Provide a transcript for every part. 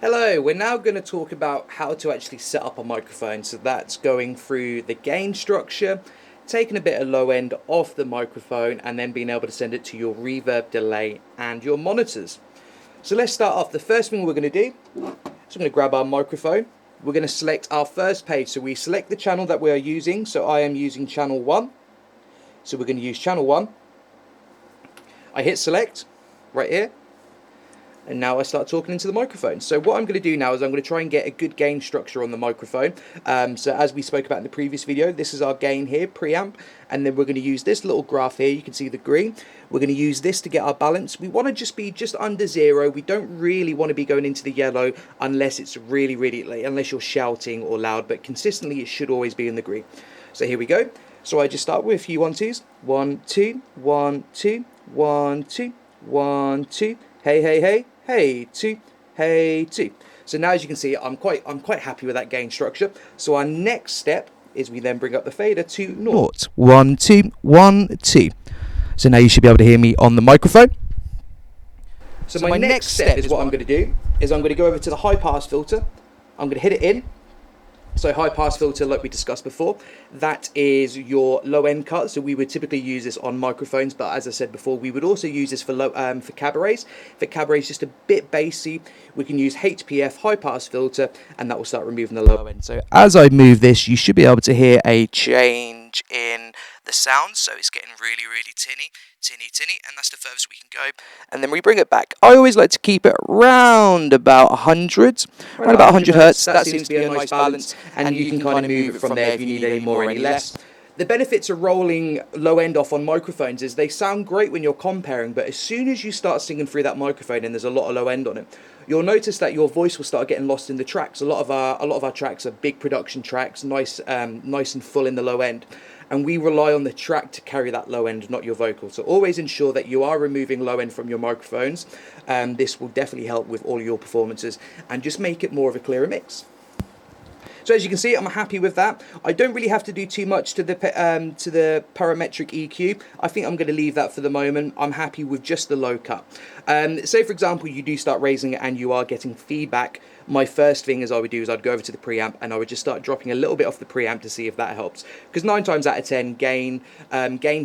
Hello, we're now going to talk about how to actually set up a microphone. So that's going through the gain structure, taking a bit of low end off the microphone, and then being able to send it to your reverb, delay, and your monitors. So let's start off. The first thing we're going to do is we're going to grab our microphone. We're going to select our first page. So we select the channel that we are using. So I am using channel 1. So we're going to use channel 1. I hit select right here. And now I start talking into the microphone. So what I'm going to do now is I'm going to try and get a good gain structure on the microphone. So as we spoke about in the previous video, this is our gain here, preamp. And then we're going to use this little graph here. You can see the green. We're going to use this to get our balance. We want to just be just under 0. We don't really want to be going into the yellow unless it's really, really late, unless you're shouting or loud. But consistently, it should always be in the green. So here we go. So I just start with a few 1-2s. 1, 2, 1, 2, 1, 2, 1, 2. Hey, hey, hey. Hey, 2, hey, 2. So now as you can see, I'm quite happy with that gain structure. So our next step is we then bring up the fader to 0. 1, 2, 1, 2. So now you should be able to hear me on the microphone. So my next step is what I'm going to do is I'm going to go over to the high pass filter. I'm going to hit it in. So high pass filter, like we discussed before, that is your low end cut. So we would typically use this on microphones, but as I said before, we would also use this for for cabarets. For cabarets, just a bit bassy, we can use HPF, high pass filter, and that will start removing the low end. So as I move this, you should be able to hear a change in the sound. So it's getting really, really tinny, and that's the furthest we can go. And then we bring it back. I always like to keep it around about 100, around about 100 hertz. That seems to be a nice balance, and you can kind of move it from there if you need any more or any less. The benefits of rolling low end off on microphones is they sound great when you're comparing, but as soon as you start singing through that microphone and there's a lot of low end on it, you'll notice that your voice will start getting lost in the tracks. A lot of our tracks are big production tracks, nice and full in the low end. And we rely on the track to carry that low end, not your vocal. So always ensure that you are removing low end from your microphones. This will definitely help with all your performances and just make it more of a clearer mix. So as you can see, I'm happy with that. I don't really have to do too much to the parametric EQ. I think I'm going to leave that for the moment. I'm happy with just the low cut. Say for example, you do start raising it and you are getting feedback. My first thing I would do is I'd go over to the preamp and I would just start dropping a little bit off the preamp to see if that helps. Because 9 times out of 10, gain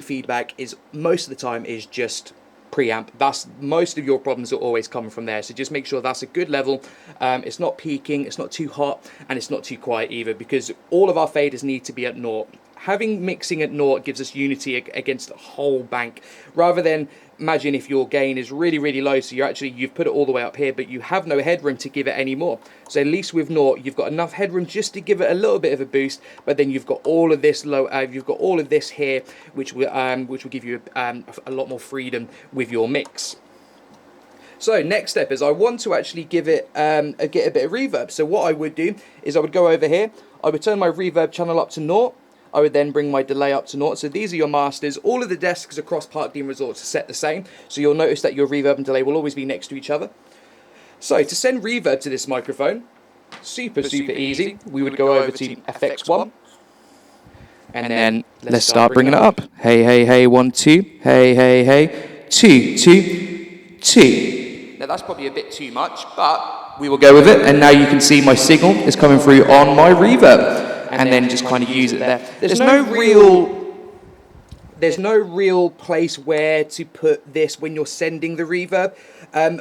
feedback is most of the time is just preamp. That's most of your problems are always coming from there. So just make sure that's a good level. It's not peaking, it's not too hot, and it's not too quiet either, because all of our faders need to be at 0. Having mixing at 0 gives us unity against the whole bank, rather than imagine if your gain is really, really low, so you've put it all the way up here, but you have no headroom to give it any more. So at least with 0, you've got enough headroom just to give it a little bit of a boost, but then you've got all of this you've got all of this here, which will give you a lot more freedom with your mix. So next step is I want to actually get a bit of reverb. So what I would do is I would go over here, I would turn my reverb channel up to 0. I would then bring my delay up to 0. So these are your masters. All of the desks across Park Dean Resorts are set the same. So you'll notice that your reverb and delay will always be next to each other. So to send reverb to this microphone, super easy. We would go over to FX1. And then let's start bringing it up. Hey, hey, hey, 1, 2. Hey, hey, hey, 2, 2, 2. Now that's probably a bit too much, but we will go with it. And now you can see my signal is coming through on my reverb. And then just kind of use it there. There's no real place where to put this when you're sending the reverb.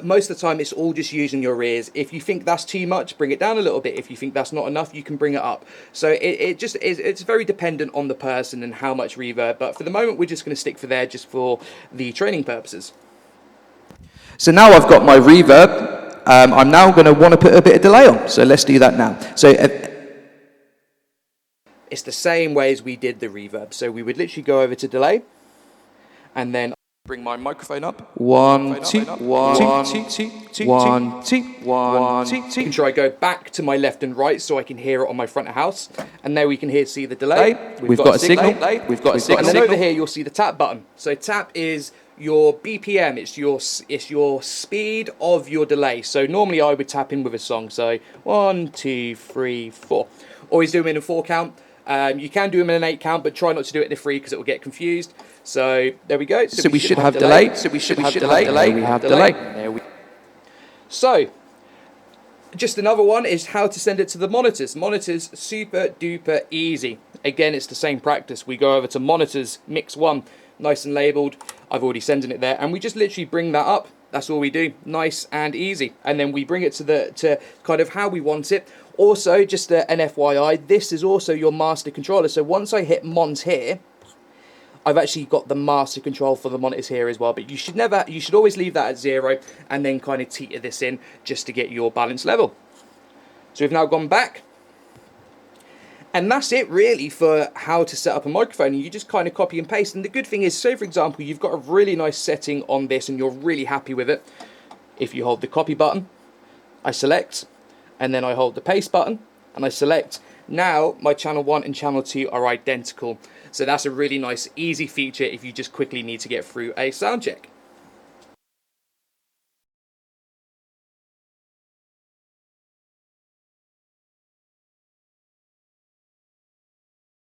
Most of the time, it's all just using your ears. If you think that's too much, bring it down a little bit. If you think that's not enough, you can bring it up. So it's very dependent on the person and how much reverb. But for the moment, we're just going to stick for there just for the training purposes. So now I've got my reverb. I'm now going to want to put a bit of delay on. So let's do that now. So it's the same way as we did the reverb. So we would literally go over to delay, and then bring my microphone up. 1, 2, 1, 2, 2, 1, 2, 1, 2, 2. Make sure I go back to my left and right so I can hear it on my front of house. And there we can see the delay. We've got a signal. We've got a signal. And then over here you'll see the tap button. So tap is your BPM. It's your speed of your delay. So normally I would tap in with a song. So 1, 2, 3, 4. Always do them in a 4 count. You can do them in an 8 count, but try not to do it in a 3 because it will get confused. So there we go. So we should have delay. So we should have delay. We have delay. So Just another one is how to send it to the monitors. Monitors, super duper easy. Again, it's the same practice. We go over to monitors, mix one, nice and labeled. I've already sent it there, and we just literally bring that up. That's all we do, nice and easy. And then we bring it to kind of how we want it. Also, just an FYI, this is also your master controller. So once I hit Mons here, I've actually got the master control for the monitors here as well, but you should always leave that at 0 and then kind of teeter this in just to get your balance level. So we've now gone back, and that's it really for how to set up a microphone. You just kind of copy and paste, and the good thing is, say for example, you've got a really nice setting on this and you're really happy with it. If you hold the copy button, I select, and then I hold the paste button and I select. Now my channel 1 and channel 2 are identical. So that's a really nice, easy feature if you just quickly need to get through a sound check.